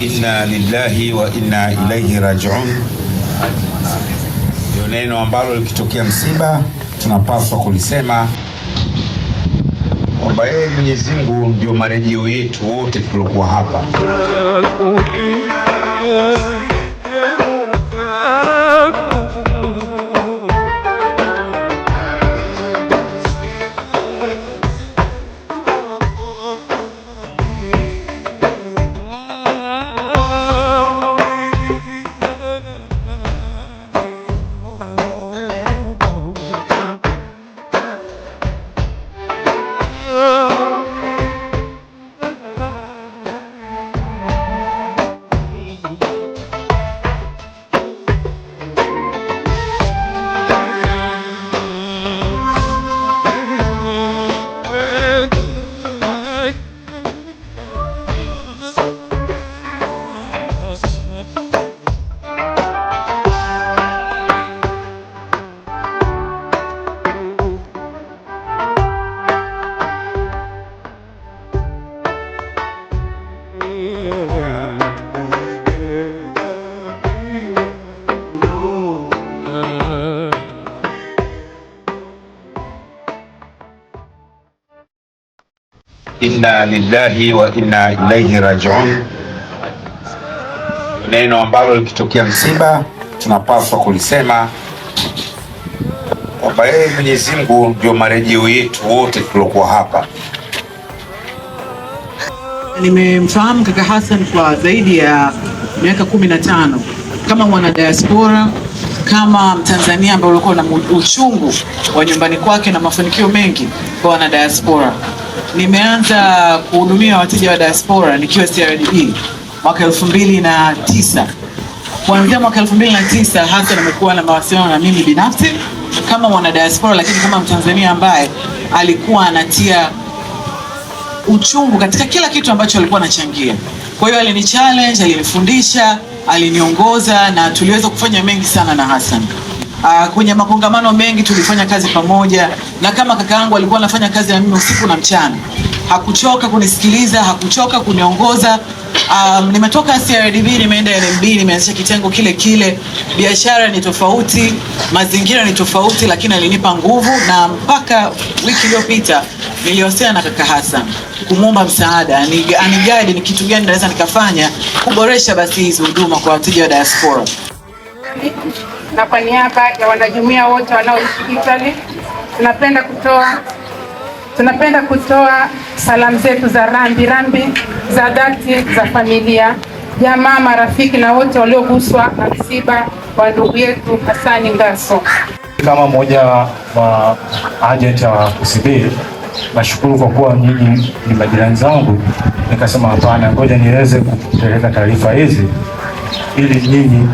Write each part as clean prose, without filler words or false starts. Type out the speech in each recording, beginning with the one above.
Inna lillahi wa inna ilaihi rajiun. Ndio neno ambalo likitokea msiba tunapaswa kulisema kwamba yeye Mwenyezi Mungu ndio marejeo yetu wote tuliokuwa hapa. Inna lillahi wa inna ilaihi rajiun. Neno ambalo likitokea msiba tunapaswa kulisema kwamba yeye Mwenyezi Mungu ndio marejeo yetu wote tuliokuwa hapa. Nimemfahamu kaka Hassan kwa zaidi ya miaka 15 kama mwana diaspora, kama Mtanzania ambaye alikuwa na uchungu wa nyumbani kwake na mafanikio mengi kwa wana diaspora. Nimeanza kuhudumia wateja wa diaspora nikiwa CRDB mwaka 2009. Kuanzia mwaka 2009 Hassan amekuwa na mawasiliano na mimi binafsi kama mwana diaspora, lakini kama Mtanzania ambaye alikuwa anatia uchungu katika kila kitu ambacho alikuwa anachangia. Kwa hiyo alini challenge, alinifundisha, aliniongoza na tuliweza kufanya mengi sana na Hassan. Kwenye makongamano mengi tulifanya kazi pamoja, na kama kaka yangu alikuwa anafanya kazi na mimi usiku na mchana. Hakuchoka kunisikiliza, hakuchoka kuniongoza. Nimetoka CRDB nimeenda NMB, nimeanzisha kitengo kile kile. Biashara ni tofauti, mazingira ni tofauti, lakini alinipa nguvu, na mpaka wiki iliyopita niliwasiliana na kaka Hassan kumuomba msaada, aniguide ni kitu gani naweza nikafanya kuboresha basi hizo huduma kwa wateja wa diaspora. Na kwa niaba ya wanajumuiya wote wanaoishi Italy, tunapenda kutoa salamu zetu za rambi za dhati za familia, jamaa, marafiki na wote walioguswa na msiba wa ndugu yetu Hassan Ngasso. Kama mmoja wa agent wa KCB, nashukuru kwa kuwa nyinyi ni majirani zangu. Nikasema hapana, ngoja niweze kupeleka taarifa hizi ili nyinyi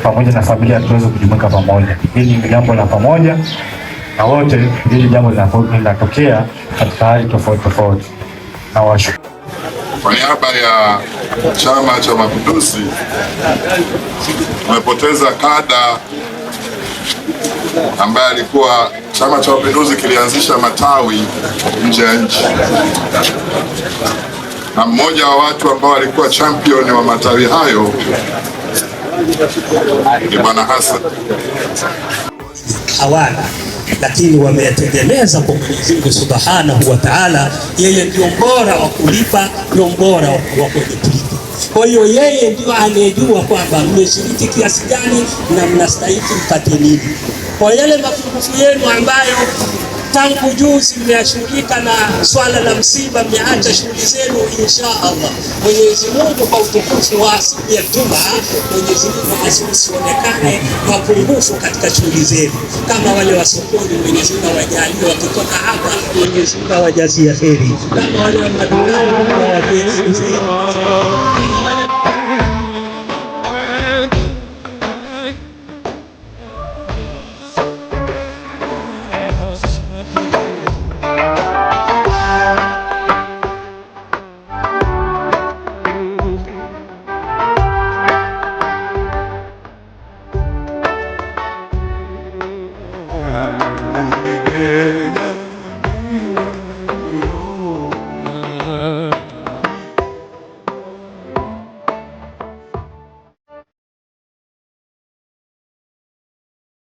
pamoja na familia tuweze kujumuika pamoja. Hili ni jambo la pamoja na wote, hili jambo linatokea katika hali tofauti. Na washukuru. Kwa niaba ya Chama cha Mapinduzi tumepoteza kada ambaye alikuwa Chama cha Mapinduzi kilianzisha matawi nje ya nchi, na mmoja wa watu ambao walikuwa champion wa matawi hayo ni Bwana Hassan. Hawana, lakini wameyatengeneza kwa Mwenyezi Mungu Subhanahu wa Ta'ala. Yeye ndio bora wa kulipa, ndio bora wa kulipa. Kwa hiyo yeye ndio anejua kwamba mmeshiriki kiasi gani na mnastahili mpate nini. Kwa yale mapungufu yenu ambayo tangu juzi mmeashughulika na swala la msiba, mmeacha shughuli zenu, insha Allah Mwenyezi Mungu kwa utukufu wa siku ya Ijumaa, Mwenyezi Mungu asionekane mapungufu katika shughuli zenu. Kama wale wa sokoni, Mwenyezi Mungu awajalie wakitoka hapa, Mwenyezi Mungu awajazie kheri. Kama wale wa madukani, Mungu awajalie kheri.